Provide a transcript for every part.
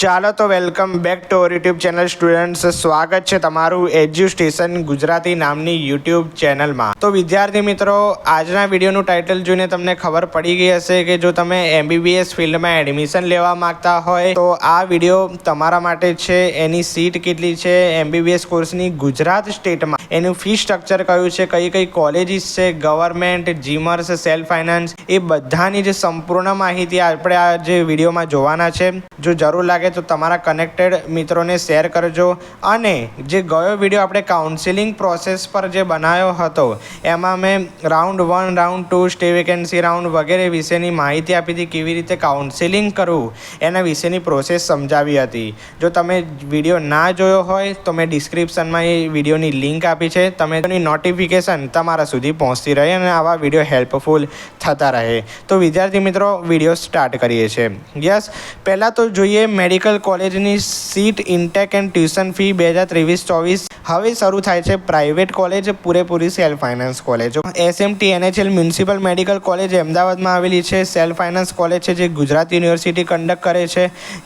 ચાલો તો welcome back to our YouTube channel students. સ્વાગત છે તમારું એજ્યુ સ્ટેશન ગુજરાતી નામની યુટ્યુબ ચેનલમાં. તો વિદ્યાર્થી મિત્રો, આજના વિડીયોનું ટાઇટલ જોઈને તમને ખબર પડી ગઈ હશે કે જો તમે MBBS ફિલ્ડમાં એડમિશન લેવા માંગતા હોય તો આ વિડીયો તમારા માટે છે. એની સીટ કેટલી છે MBBS કોર્સની ગુજરાત સ્ટેટમાં, એનું ફી સ્ટ્રક્ચર કયું છે, કઈ કઈ કોલેજીસ છે, ગવર્મેન્ટ, જીમર્સ, સેલ્ફ ફાઇનાન્સ, એ બધાની જે સંપૂર્ણ માહિતી આપણે આ જે વિડીયોમાં જોવાના છે. જો જરૂર લાગે તો તમારા કનેક્ટેડ મિત્રોને શેર કરજો. અને જે ગયો વિડીયો આપણે કાઉન્સિલિંગ પ્રોસેસ પર જે બનાવ્યો હતો એમાં મેં round 1, round 2, stay vacancy round વગેરે વિશેની માહિતી આપી હતી. કેવી રીતે કાઉન્સિલિંગ કરવું એના વિશેની પ્રોસેસ સમજાવી હતી. જો તમે વિડીયો ના જોયો હોય તો મેં ડિસ્ક્રિપ્શનમાં એ વિડીયોની લિંક આપી છે. તમે તેની નોટિફિકેશન તમારા સુધી પહોંચતી રહે અને આવા વિડીયો હેલ્પફુલ થતા રહે. તો વિદ્યાર્થી મિત્રો, વિડીયો સ્ટાર્ટ કરીએ છીએ. યસ, પહેલાં તો જોઈએ મેડિકલ કોલેજની seat, intake and tuition fee 2023-24 હવે શરૂ થાય છે. પ્રાઇવેટ કોલેજ, પૂરેપૂરી self finance college. SMT NHL municipal medical college અમદાવાદમાં આવેલી છે. સેલ્ફ ફાઇનાન્સ કોલેજ છે જે ગુજરાત યુનિવર્સિટી કન્ડક્ટ કરે છે.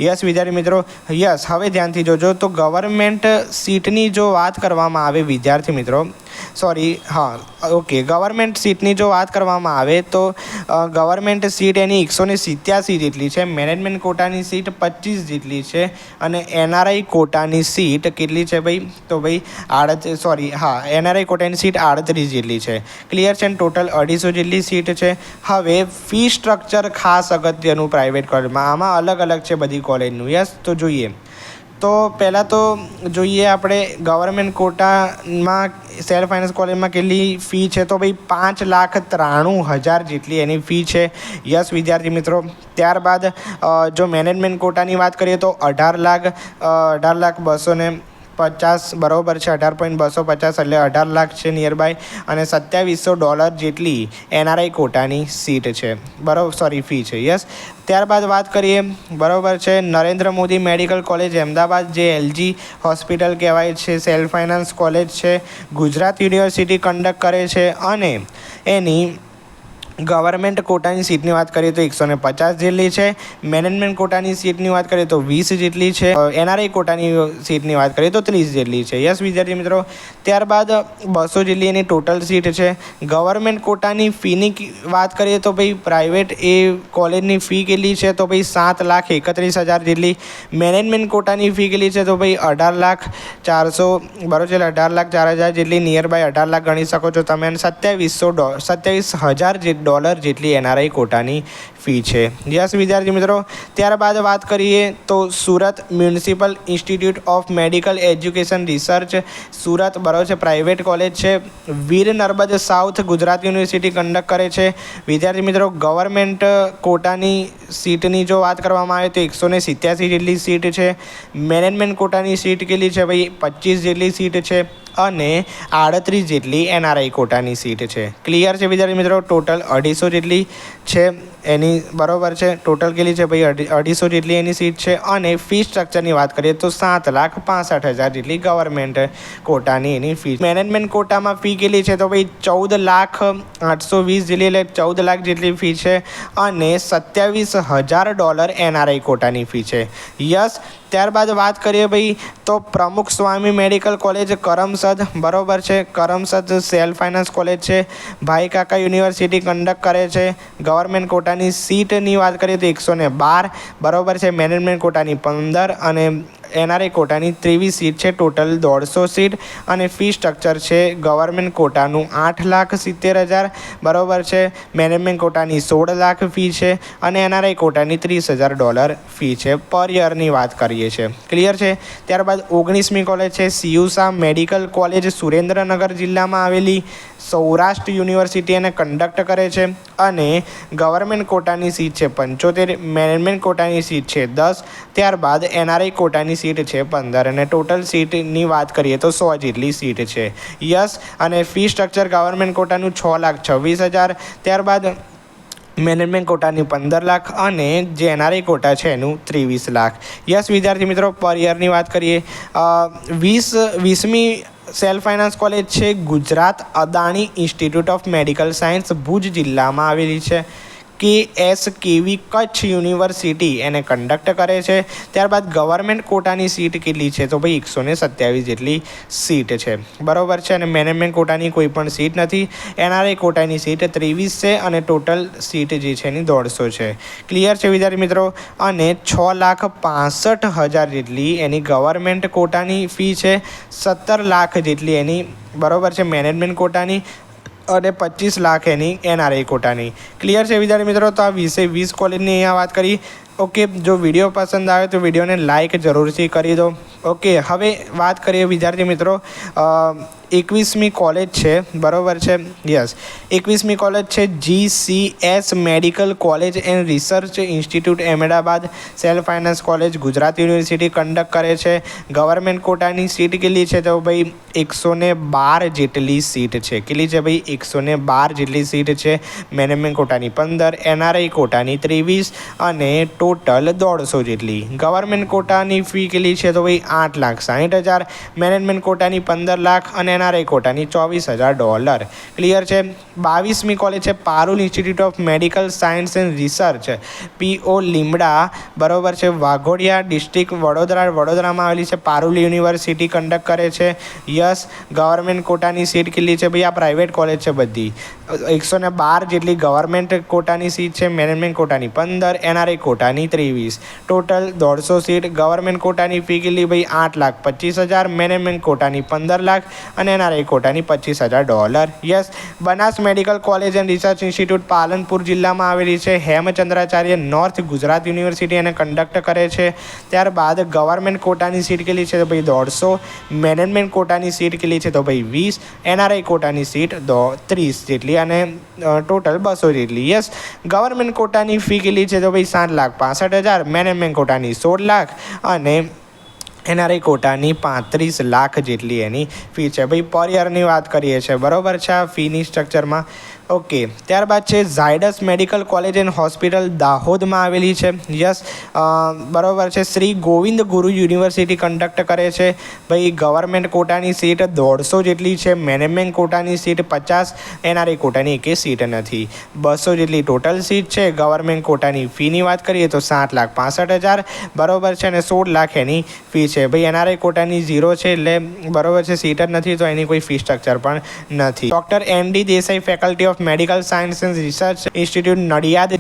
યસ વિદ્યાર્થી મિત્રો, યસ હવે ધ્યાનથી જોજો. તો ગવર્મેન્ટ સીટની જો વાત કરવામાં આવે વિદ્યાર્થી મિત્રો, ગવર્મેન્ટ સીટની જો વાત કરવામાં આવે તો ગવર્મેન્ટ સીટ એની 187 જેટલી છે. મેનેજમેન્ટ કોટાની સીટ 25 જેટલી છે. અને NRI કોટાની સીટ કેટલી છે ભાઈ? તો ભાઈ NRI કોટાની સીટ 38 જેટલી છે. ક્લિયર છે? ટોટલ 250 જેટલી સીટ છે. હવે ફી સ્ટ્રક્ચર ખાસ અગત્યનું પ્રાઇવેટ કોલેજમાં, આમાં અલગ અલગ છે બધી કોલેજનું. યસ, તો જોઈએ. તો પહેલાં તો જોઈએ આપણે ગવર્મેન્ટ કોટામાં સેલ્ફ ફાઇનાન્સ કોલેજમાં કેટલી ફી છે. તો ભાઈ 5,93,000 જેટલી એની ફી છે. યસ વિદ્યાર્થી મિત્રો. ત્યારબાદ જો મેનેજમેન્ટ કોટાની વાત કરીએ તો 18,250 બરાબર છે. 18.250 એટલે 18 લાખ છે નિયર બાય. અને $2700 જેટલી NRI કોટાની સીટ છે. ફી છે. યસ, ત્યારબાદ વાત કરીએ બરાબર છે નરેન્દ્ર મોદી મેડિકલ કોલેજ અમદાવાદ, જે LG હોસ્પિટલ કહેવાય છે. સેલ્ફ ફાઇનાન્સ કોલેજ છે, ગુજરાત યુનિવર્સિટી કન્ડક્ટ કરે છે. અને એની ગવર્મેન્ટ કોટાની સીટની વાત કરીએ તો 150 જેટલી છે. મેનેજમેન્ટ કોટાની સીટની વાત કરીએ તો 20 જેટલી છે. NRI કોટાની સીટની વાત કરીએ તો 30 જેટલી છે. યસ વિદ્યાર્થી મિત્રો. ત્યારબાદ 200 જેટલી એની ટોટલ સીટ છે. ગવર્મેન્ટ કોટાની ફીની વાત કરીએ તો ભાઈ પ્રાઇવેટ એ કોલેજની ફી કેટલી છે? તો ભાઈ 7,31,000 જેટલી. મેનેજમેન્ટ કોટાની ફી કેટલી છે? તો ભાઈ 18,400 બરાબર છે, 18,04,000 જેટલી, નિયર બાય 18 લાખ ગણી શકો છો તમે. અને $27,000 જેટલી NRI કોટાની ફી છે. યસ વિદ્યાર્થી મિત્રો. ત્યારબાદ વાત કરીએ તો Surat municipal institute of medical education research, Surat બરાબર છે, પ્રાઇવેટ કોલેજ છે. Veer Narmad south Gujarat university conduct કરે છે. વિદ્યાર્થી મિત્રો, ગવર્મેન્ટ કોટાની સીટની જો વાત કરવામાં આવે તો 187 જેટલી સીટ છે. મેનેજમેન્ટ કોટાની સીટ કેટલી છે ભાઈ? 25 જેટલી સીટ છે. અને 38 જેટલી NRI કોટાની સીટ છે. ક્લિયર છે વિદ્યાર્થી મિત્રો. ટોટલ 250 જેટલી છે એની બરાબર છે. ટોટલ કેટલી છે ભાઈ? 250 જેટલી એની સીટ છે. અને ફી સ્ટ્રક્ચરની વાત કરીએ તો 7,65,000 જેટલી ગવર્મેન્ટ કોટાની એની ફી. મેનેજમેન્ટ કોટામાં ફી કેટલી છે? તો ભાઈ 14,820 જેટલી, એટલે 14 લાખ જેટલી ફી છે. અને $27,000 NRI કોટાની ફી છે. યસ, ત્યારબાદ વાત કરીએ ભાઈ તો પ્રમુખ સ્વામી મેડિકલ કોલેજ કરમસદ બરાબર છે, કરમસદ સેલ્ફ ફાઇનાન્સ કોલેજ છે. ભાઈ કાકા યુનિવર્સિટી કન્ડક્ટ કરે છે. ગવર્મેન્ટ કોટાની સીટની વાત કરીએ તો 112 બરાબર છે. મેનેજમેન્ટ કોટાની 15 અને NRI કોટાની 23 સીટ છે. Total 150 seat. અને ફી સ્ટ્રક્ચર છે ગવર્મેન્ટ કોટાનું 8,70,000 બરાબર છે. મેનેજમેન્ટ કોટાની 16 લાખ ફી છે. અને NRI કોટાની $30,000 ફી છે પર યરની વાત કરીએ છીએ. ક્લિયર છે? ત્યારબાદ 19મી કોલેજ છે સિયુસા મેડિકલ કોલેજ, સુરેન્દ્રનગર જિલ્લામાં આવેલી, સૌરાષ્ટ્ર યુનિવર્સિટી એને કન્ડક્ટ કરે છે. અને ગવર્મેન્ટ કોટાની સીટ છે 75, મેનેજમેન્ટ કોટાની સીટ છે 10. ત્યારબાદ NRI કોટાની સીટ છે 15. અને ટોટલ સીટની વાત કરીએ તો 100 જેટલી સીટ છે. યસ, અને ફી સ્ટ્રક્ચર ગવર્મેન્ટ કોટાનું 6,26,000. ત્યારબાદ મેનેજમેન્ટ કોટાની 15 લાખ અને જે NRI કોટા છે એનું 23 લાખ. યસ વિદ્યાર્થી મિત્રો. પર યરની વાત કરીએ 20મી સેલ્ફ ફાઇનાન્સ કોલેજ છે Gujarat Adani institute of medical science, Bhuj જિલ્લામાં આવેલી છે. KSKV કચ્છ યુનિવર્સિટી એને કન્ડક્ટ કરે છે. ત્યારબાદ ગવર્મેન્ટ કોટાની સીટ કેટલી છે? તો ભાઈ 127 જેટલી સીટ છે, બરાબર છે. અને મેનેજમેન્ટ કોટાની કોઈ પણ સીટ નથી. NRI કોટાની સીટ 23 છે અને ટોટલ સીટ જે છે એની 150 છે. ક્લિયર છે વિદ્યાર્થી મિત્રો? અને 6,65,000 જેટલી એની ગવર્મેન્ટ કોટાની ફી છે, 17 લાખ જેટલી એની, બરાબર છે, મેનેજમેન્ટ કોટાની અને 25 લાખ એની NRI કોટાની. ક્લિયર છે વિદ્યાર્થી મિત્રો? તો આ 20 કોલેજની અહીંયા વાત કરી. ઓકે, જો વિડીયો પસંદ આવે તો વિડીયોને લાઇક જરૂરથી કરી દો. ઓકે, હવે વાત કરીએ વિદ્યાર્થી મિત્રો 21મી કોલેજ છે, બરાબર છે. યસ, 21મી કોલેજ છે GCS medical college and research institute Ahmedabad. Self finance college, Gujarat university conduct કરે છે. ગવર્મેન્ટ કોટાની સીટ કેટલી છે? તો ભાઈ 112 જેટલી સીટ છે. કેટલી છે ભાઈ? 112 જેટલી સીટ છે. મેનેજમેન્ટ કોટાની 15, NRI કોટાની 23 અને ટોટલ 150 જેટલી. ગવર્મેન્ટ કોટાની ફી કેટલી છે? તો ભાઈ $8,60,000. મેનેજમેન્ટ કોટાની 15 લાખ અને NRI કોટાની $24,000. ક્લિયર છે? 22મી કોલેજ છે Parul institute of medical science and research, PO લીમડા, બરાબર છે, વાઘોડિયા ડિસ્ટ્રિક્ટ, વડોદરામાં આવેલી છે. પારુલ યુનિવર્સિટી કન્ડક્ટ કરે છે. યસ, ગવર્મેન્ટ કોટાની સીટ કેટલી છે ભાઈ? આ પ્રાઇવેટ કોલેજ છે બધી. 112 જેટલી ગવર્મેન્ટ કોટાની સીટ છે. મેનેજમેન્ટ કોટાની 15, NRI કોટાની 23, ટોટલ 150 સીટ. ગવર્મેન્ટ કોટાની ફી કેટલી ભાઈ? $8,25,000. મેનેજમેન્ટ કોટાની 15 લાખ અને NRI કોટાની $25,000. Yes, Banas medical college and research institute Palanpur જિલ્લામાં આવેલી છે. હેમચંદ્રાચાર્ય નોર્થ ગુજરાત યુનિવર્સિટી એને કન્ડક્ટ કરે છે. ત્યારબાદ ગવર્મેન્ટ કોટાની સીટ કેટલી છે? તો ભાઈ 150. મેનેજમેન્ટ કોટાની સીટ કેટલી છે? તો ભાઈ 20. NRI કોટાની સીટ 30 જેટલી અને ટોટલ 200 જેટલી. યસ, ગવર્મેન્ટ કોટાની ફી કેટલી છે? તો ભાઈ 7,65,000. મેનેજમેન્ટ કોટાની 16 લાખ અને NRI કોટાની 35 લાખ જેટલી એની ફી છે. ભાઈ પર યરની વાત કરીએ છીએ, બરાબર છે, આ ફીની સ્ટ્રક્ચરમાં. ઓકે, ત્યારબાદ છે Zydus medical college and hospital, દાહોદમાં આવેલી છે. યસ, બરાબર છે. શ્રી ગોવિંદ ગુરુ યુનિવર્સિટી કન્ડક્ટ કરે છે. ભાઈ ગવર્મેન્ટ કોટાની સીટ 150 જેટલી છે. મેનેજમેન્ટ કોટાની સીટ 50, NRI કોટાની એકે સીટ નથી. 200 જેટલી ટોટલ સીટ છે. ગવર્મેન્ટ કોટાની ફીની વાત કરીએ તો 7,65,000, બરાબર છે, અને 16 લાખ એની ફી છે. ભાઈ NRI કોટાની 0 છે, એટલે બરાબર છે, સીટ જ નથી તો એની કોઈ ફી સ્ટ્રક્ચર પણ નથી. Doctor ND Desai faculty of medical science and research institute Nadiad,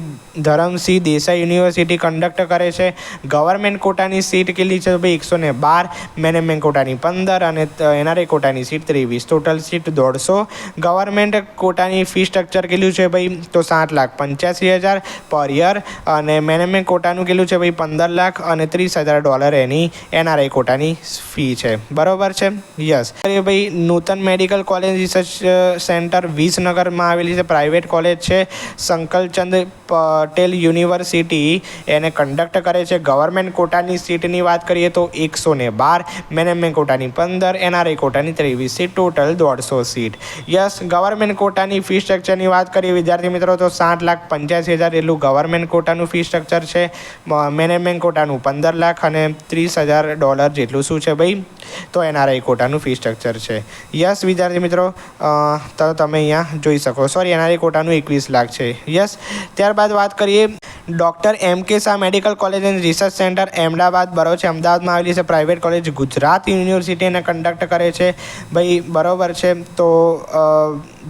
Dharamsinh Desai university conduct કરે છે. ગવર્મેન્ટ કોટાની સીટ કેટલી છે? ભાઈ 112. મેનેજમેન્ટ કોટાની 15 અને NRI કોટાની સીટ 23, ટોટલ સીટ 150. ગવર્મેન્ટ કોટાની ફી સ્ટ્રક્ચર કેટલું છે ભાઈ? તો $7,85,000 પર યર. અને મેનેજમેન્ટ કોટાનું કેટલું છે ભાઈ? 15 લાખ અને $30,000 એની NRI કોટાની ફી છે, બરાબર છે. યસ, ભાઈ Nutan medical college research centre વિસનગરમાં આવેલી છે, પ્રાઇવેટ કોલેજ છે. સંકલચંદ પટેલ યુનિવર્સિટી એને કન્ડક્ટ કરે છે. ગવર્મેન્ટ કોટાની સીટની વાત કરીએ તો 112, મેનેજમેન્ટ કોટાની 15, NRI કોટાની 23 seat, total 150 seat. Yes, government કોટાની ફી સ્ટ્રક્ચરની વાત કરીએ વિદ્યાર્થી મિત્રો તો 7,85,000 એટલું ગવર્મેન્ટ કોટાનું ફી સ્ટ્રક્ચર છે. મેનેજમેન્ટ કોટાનું 15 લાખ અને $30,000 જેટલું શું છે ભાઈ? તો NRI કોટાનું ફી સ્ટ્રક્ચર છે. યસ વિદ્યાર્થી મિત્રો, તો તમે અહીંયા જોઈ શકો. સોરી, NRI કોટાનું 21 લાખ છે. યસ, ત્યારબાદ વાત કરીએ doctor MK Shah medical college and research centre Ahmedabad, બરાબર છે, અમદાવાદમાં આવેલી છે. પ્રાઇવેટ કોલેજ, ગુજરાત યુનિવર્સિટી એને કન્ડક્ટ કરે છે ભાઈ, બરાબર છે. તો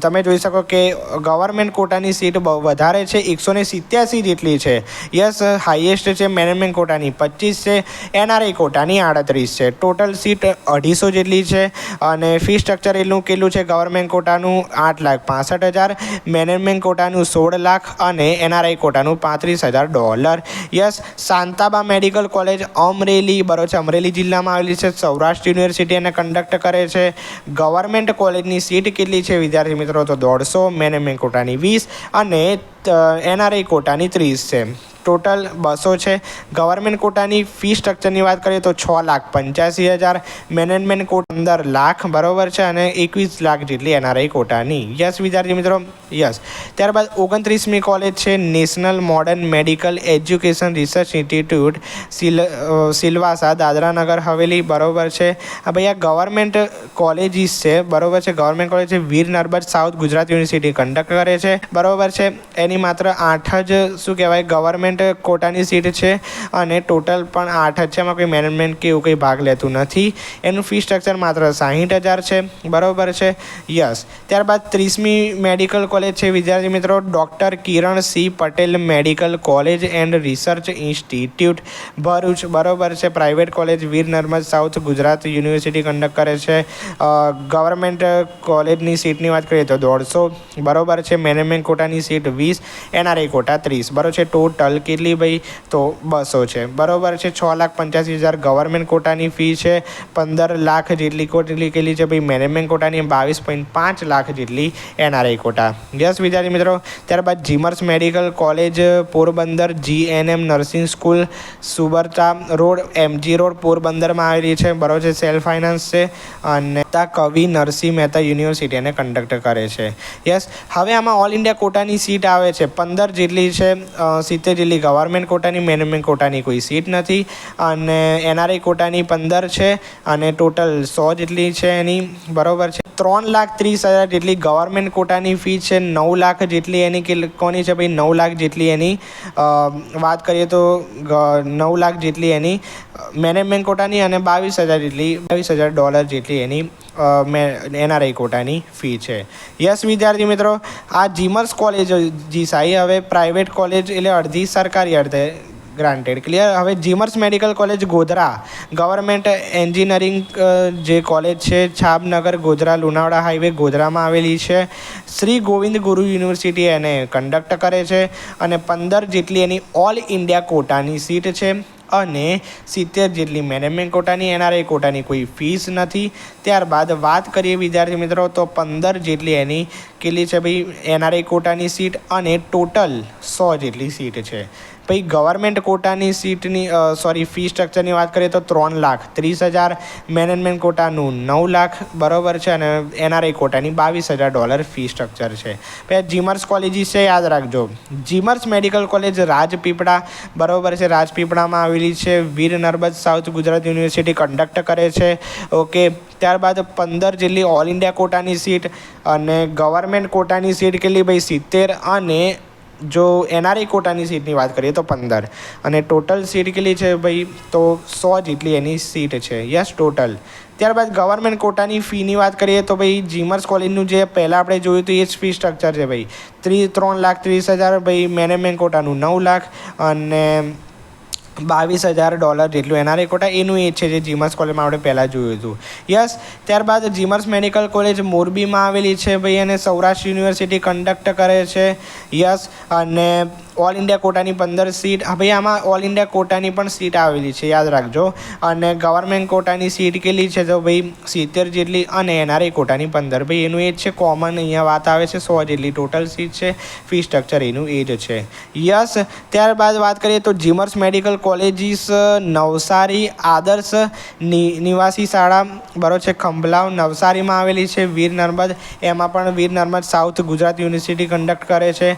તમે જોઈ શકો કે ગવર્મેન્ટ કોટાની સીટ બહુ વધારે છે, 187 જેટલી છે. યસ, હાઈએસ્ટ છે. મેનેજમેન્ટ કોટાની 25 છે. NRI કોટાની 38 છે. ટોટલ સીટ 250 જેટલી છે. અને ફી સ્ટ્રક્ચર એટલું કેટલું છે? ગવર્મેન્ટ કોટાનું 8,65,000, મેનેજમેન્ટ કોટાનું 16 લાખ અને NRI કોટાનું $35,000. Yes, Shantaba medical college Amreli, બરાબર છે, અમરેલી જિલ્લામાં આવેલી છે. સૌરાષ્ટ્ર યુનિવર્સિટી એને કન્ડક્ટ કરે છે. ગવર્મેન્ટ કોલેજની સીટ કેટલી છે વિદ્યાર્થી મિત્રો? તો 150, મેનેજમેન્ટ કોટાની 20 અને NRI કોટાની 30 છે. ટોટલ 200 છે. ગવર્મેન્ટ કોટાની ફી સ્ટ્રક્ચરની વાત કરીએ તો 6,85,000, મેનેજમેન્ટ કોટા 15 લાખ બરાબર છે અને 21 લાખ જેટલી એનઆરઆઈ કોટાની. યસ વિદ્યાર્થી મિત્રો, યસ. ત્યારબાદ 29મી કોલેજ છે national modern medical education research institute Silvassa, Dadra Nagar Haveli બરાબર છે. ભાઈ આ ગવર્મેન્ટ કોલેજીસ છે બરાબર છે. ગવર્મેન્ટ કોલેજ છે, Veer Narmad south Gujarat university conduct કરે છે બરાબર છે. એની માત્ર 8 જ શું કહેવાય ગવર્મેન્ટ કોટાની સીટ છે અને ટોટલ પણ 8 જ છે. એમાં કોઈ મેનેજમેન્ટ કે એવું કંઈ ભાગ લેતું નથી. એનું ફી સ્ટ્રક્ચર માત્ર 60,000 છે બરાબર છે. યસ. ત્યારબાદ 30મી મેડિકલ કોલેજ છે વિદ્યાર્થી મિત્રો doctor Kiran C Patel medical college and research institute Bharuch બરાબર છે. Private college, Veer Narmad south Gujarat university conduct કરે છે. ગવર્મેન્ટ કોલેજની સીટની વાત કરીએ તો 150 બરાબર છે. મેનેજમેન્ટ કોટાની સીટ 20, એનઆરઆઈ કોટા 30 બરાબર છે. ટોટલ કેટલી ભાઈ તો 200 છે બરાબર છે. 6,85,000 ગવર્મેન્ટ કોટાની ફી છે, 15 લાખ જેટલી કેટલી છે ભાઈ મેનેજમેન્ટ કોટાની, 22.5 લાખ જેટલી એનઆરઆઈ કોટા. યસ વિદ્યાર્થી મિત્રો. ત્યારબાદ GMERS medical college Porbandar, GNM nursing school સુબરતા રોડ, એમજી રોડ પોરબંદરમાં આવેલી છે બરાબર છે. સેલ્ફ ફાઇનાન્સ છે અને કવિ નરસિંહ મહેતા યુનિવર્સિટી એને કન્ડક્ટ કરે છે. યસ. હવે આમાં ઓલ ઇન્ડિયા કોટાની સીટ આવે છે 15 જેટલી છે, 70 જેટલી ગવર્મેન્ટ કોટાની, મેનેજમેન્ટ કોટાની કોઈ સીટ નથી અને એનઆરઆઈ કોટાની 15 છે અને ટોટલ 100 જેટલી છે એની બરાબર છે. 3,30,000 જેટલી ગવર્મેન્ટ કોટાની ફી છે, 9 લાખ જેટલી એની કોની છે ભાઈ 9 લાખ જેટલી એની વાત કરીએ તો 9 લાખ જેટલી એની મેનેજમેન્ટ કોટાની અને 22,000 જેટલી $22,000 જેટલી એની એનઆરઆઈ કોટાની ફી છે. યસ વિદ્યાર્થી મિત્રો, આ જીમર્સ કોલેજ જીસાઈ હવે પ્રાઇવેટ કોલેજ એટલે અડધી સરકારી અડધે ગ્રાન્ટેડ. ક્લિયર. હવે GMERS medical college Godhra government engineering જે કોલેજ છે છાબનગર ગોધરા લુણાવાડા હાઈવે ગોધરામાં આવેલી છે. શ્રી ગોવિંદ ગુરુ યુનિવર્સિટી એને કન્ડક્ટ કરે છે અને 15 જેટલી એની ઓલ ઇન્ડિયા કોટાની સીટ છે અને 70 જેટલી મેનેજમેન્ટ કોટાની, એનઆરઆઈ કોટાની કોઈ ફીસ નથી. ત્યારબાદ વાત કરીએ વિદ્યાર્થી મિત્રો તો 15 જેટલી એની કેટલી છે ભાઈ એનઆરઆઈ કોટાની સીટ અને ટોટલ 100 જેટલી સીટ છે. ભાઈ ગવર્મેન્ટ કોટાની સીટની ફી સ્ટ્રક્ચરની વાત કરીએ તો 3,30,000, મેનેજમેન્ટ કોટાનું 9 લાખ બરાબર છે અને એનઆરઆઈ કોટાની $22,000 ફી સ્ટ્રક્ચર છે. પછી જીમર્સ કોલેજીસ છે યાદ રાખજો. જીમર્સ મેડિકલ કોલેજ રાજપીપળા બરાબર છે, રાજપીપળામાં આવેલી છે. Veer Narmad south Gujarat university conduct કરે છે. ઓકે. ત્યારબાદ 15 જેટલી ઓલ ઇન્ડિયા કોટાની સીટ અને ગવર્મેન્ટ કોટાની સીટ કેટલી ભાઈ 70 અને જો એનઆરઆઈ કોટાની સીટની વાત કરીએ તો 15 અને ટોટલ સીટ કેટલી છે ભાઈ તો 100 જેટલી એની સીટ છે. Yes total. ત્યારબાદ ગવર્મેન્ટ કોટાની ફીની વાત કરીએ તો ભાઈ જીમર્સ કોલેજનું જે પહેલાં આપણે જોયું હતું એ જ ફી સ્ટ્રક્ચર છે ભાઈ 3,30,000 ભાઈ મેનેજમેન્ટ કોટાનું 9 લાખ અને $22,000 જેટલું એનઆરઆઈ કોટા એનું એ છે જે જીમર્સ કોલેજમાં આપણે પહેલાં જોયું હતું. યસ. ત્યારબાદ જીમર્સ મેડિકલ કોલેજ મોરબીમાં આવેલી છે ભાઈ અને સૌરાષ્ટ્ર યુનિવર્સિટી કન્ડક્ટ કરે છે. યસ. અને ઓલ ઇન્ડિયા કોટાની 15 સીટ. ભાઈ આમાં ઓલ ઇન્ડિયા કોટાની પણ સીટ આવેલી છે યાદ રાખજો અને ગવર્મેન્ટ કોટાની સીટ કેટલી છે તો ભાઈ 70 જેટલી અને એનઆરઆઈ કોટાની 15 ભાઈ એનું એ જ છે કોમન અહીંયા વાત આવે છે 100 જેટલી ટોટલ સીટ છે. ફી સ્ટ્રક્ચર એનું એ જ છે. યસ. ત્યારબાદ વાત કરીએ તો જીમર્સ મેડિકલ કોલેજીસ નવસારી આદર્શ નિવાસી શાળા બરાબર છે ખંભલાવ નવસારીમાં આવેલી છે. વીર નર્મદ એમાં પણ Veer Narmad south Gujarat university conduct કરે છે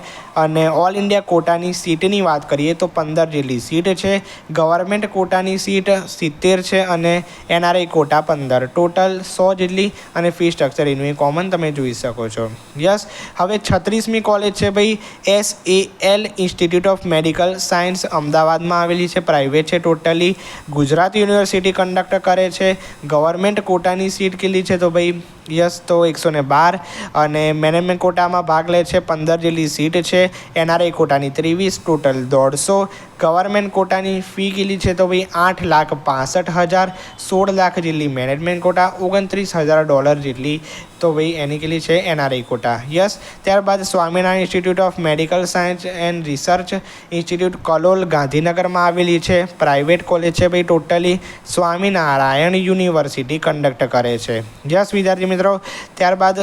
અને ઓલ ઇન્ડિયા કોટાની સીટની વાત કરીએ તો 15 જેટલી સીટ છે. ગવર્મેન્ટ કોટાની સીટ 70 છે અને એનઆરઆઈ કોટા 15 ટોટલ 100 જેટલી અને ફી સ્ટ્રક્ચર એનું એ કોમન તમે જોઈ શકો છો. યસ. હવે 36મી કોલેજ છે ભાઈ SAL institute of medical science અમદાવાદમાં આવેલી છે. પ્રાઇવેટ છે ટોટલી. ગુજરાત યુનિવર્સિટી કન્ડક્ટ કરે છે. ગવર્મેન્ટ કોટાની સીટ કેટલી છે તો ભાઈ યસ તો 112 અને મેનેજમેન્ટ કોટામાં ભાગ લે છે 15 જેટલી સીટ છે. એનઆરઆઈ કોટાની 23 ટોટલ 150 ગવર્મેન્ટ કોટાની ફી કેટલી છે તો ભાઈ 8,65,000, 16 લાખ જેટલી મેનેજમેન્ટ કોટા, $29,000 જેટલી તો ભાઈ એની કેટલી છે NRI કોટા. યસ. ત્યારબાદ Swaminarayan institute of medical science and research institute Kalol ગાંધીનગરમાં આવેલી છે. પ્રાઇવેટ કોલેજ છે ભાઈ. ટોટલી સ્વામિનારાયણ યુનિવર્સિટી કન્ડક્ટ કરે છે. યસ વિદ્યાર્થી મિત્રો. ત્યારબાદ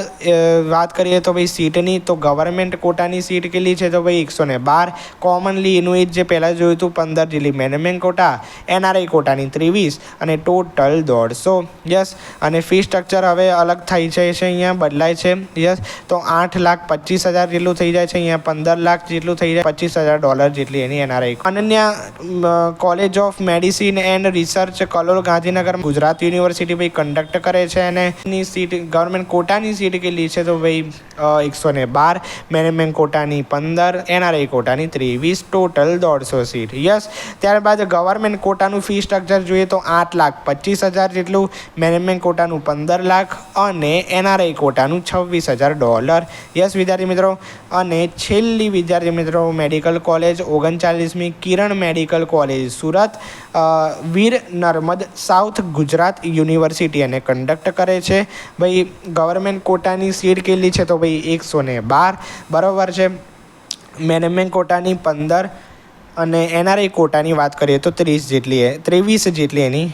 વાત કરીએ તો ભાઈ સીટની, તો ગવર્મેન્ટ કોટાની સીટ કેટલી છે તો ભાઈ 112. કોમનલી એનું એજ જે પહેલાં જોયું હતું 15 જેટલી મેનેજમેન્ટ કોટા, NRI કોટાની 23 અને ટોટલ 150. યસ. અને ફી સ્ટ્રક્ચર હવે અલગ થઈ જાય છે, અહીંયા બદલાય છે. યસ. તો 8,25,000 જેટલું થઈ જાય છે, અહીંયા 15 લાખ જેટલું થઈ જાય, $25,000 જેટલી એની NRI. Ananya college of medicine and research Kalol Gandhinagar Gujarat university ભાઈ કન્ડક્ટ કરે છે. અને એની સીટ ગવર્મેન્ટ કોટાની સીટ કેટલી છે તો ભાઈ 112, મેનેજમેન્ટ કોટાની 15, NRI કોટાની 23, ટોટલ 150 સીટ. યસ. ત્યારબાદ ગવર્મેન્ટ કોટાનું ફી સ્ટ્રક્ચર જોઈએ તો 8,25,000 જેટલું, મેનેજમેન્ટ કોટાનું 15 લાખ અને NRI કોટાનું $26,000. યસ વિદ્યાર્થી મિત્રો. અને છેલ્લી વિદ્યાર્થી મિત્રો મેડિકલ કોલેજ 39મી કિરણ મેડિકલ કોલેજ સુરત વીર નર્મદ સાઉથ ગુજરાત યુનિવર્સિટી અને કન્ડક્ટ કરે છે. ભાઈ ગવર્મેન્ટ કોટાની સીટ કેટલી છે તો ભાઈ 112, બરાબર છે. મેનેજમેન્ટ કોટાની 15 અને NRI કોટાની વાત કરીએ તો 23 જેટલી એની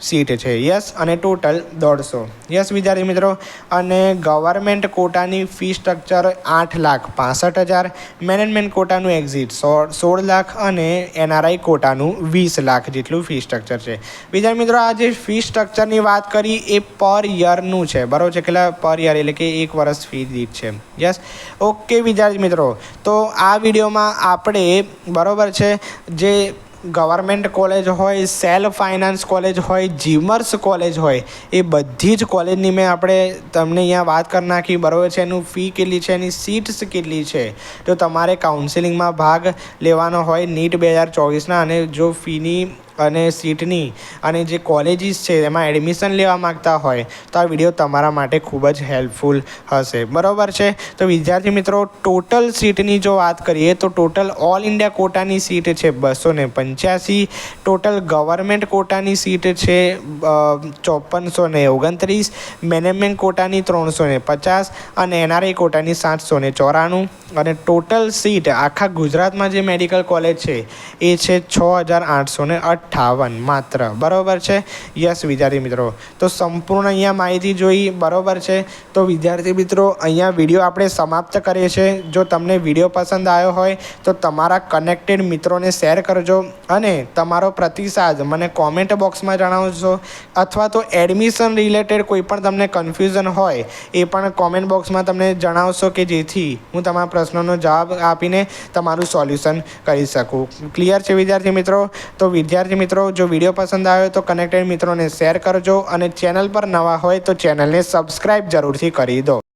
સીટ છે. યસ. અને ટોટલ 150. યસ વિદ્યાર્થી મિત્રો. અને ગવર્મેન્ટ કોટાની ફી સ્ટ્રક્ચર 8,65,000, મેનેજમેન્ટ કોટાનું એક્ઝિટ 16 લાખ અને NRI કોટાનું 20 લાખ જેટલું ફી સ્ટ્રક્ચર છે. વિદ્યાર્થી મિત્રો આ જે ફી સ્ટ્રક્ચરની વાત કરી એ પર યરનું છે, બરાબર છે. કેટલા પર યર એટલે કે 1 વર્ષ ફી દીઠ છે. યસ. ઓકે વિદ્યાર્થી મિત્રો. તો આ વિડીયોમાં આપણે બરાબર છે જે ગવર્મેન્ટ કોલેજ હોય, સેલ્ફ ફાઇનાન્સ કોલેજ હોય, જીમર્સ કોલેજ હોય, એ બધી જ કોલેજની મેં આપણે તમને અહીંયા વાત કરી નાખી, બરાબર છે. એનું ફી કેટલી છે, એની સીટ્સ કેટલી છે. તો તમારે કાઉન્સેલિંગમાં ભાગ લેવાનો હોય NEET 2024ના, અને જો ફીની અને સીટની અને જે કોલેજીસ છે એમાં એડમિશન લેવા માગતા હોય તો આ વિડીયો તમારા માટે ખૂબ જ હેલ્પફુલ હશે, બરાબર છે. તો વિદ્યાર્થી મિત્રો ટોટલ સીટની જો વાત કરીએ તો ટોટલ ઓલ ઇન્ડિયા કોટાની સીટ છે 285, ટોટલ ગવર્મેન્ટ કોટાની સીટ છે 5429, મેનેજમેન્ટ કોટાની 350 અને NRI કોટાની 794, અને ટોટલ સીટ આખા ગુજરાતમાં જે મેડિકલ કોલેજ છે એ છે 6,858 માત્ર, બરાબર છે. યસ વિદ્યાર્થી મિત્રો. તો સંપૂર્ણ અહીંયા માહિતી જોઈ, બરાબર છે. તો વિદ્યાર્થી મિત્રો અહીંયા વિડીયો આપણે સમાપ્ત કરીએ છીએ. જો તમને વિડીયો પસંદ આવ્યો હોય તો તમારા કનેક્ટેડ મિત્રોને શેર કરજો અને તમારો પ્રતિસાદ મને કોમેન્ટ બોક્સમાં જણાવજો, અથવા તો એડમિશન રિલેટેડ કોઈ પણ તમને કન્ફ્યુઝન હોય એ પણ કોમેન્ટ બોક્સમાં તમને જણાવશો કે જેથી હું તમારા પ્રશ્નોનો જવાબ આપીને તમારું સોલ્યુશન કરી શકું. ક્લિયર છે વિદ્યાર્થી મિત્રો. તો વિદ્યાર્થી મિત્રો જો વિડીયો પસંદ આવ્યો તો કનેક્ટેડ મિત્રોને શેર કરજો અને ચેનલ પર નવા હોય તો ચેનલને સબસ્ક્રાઈબ જરૂરથી કરી દો.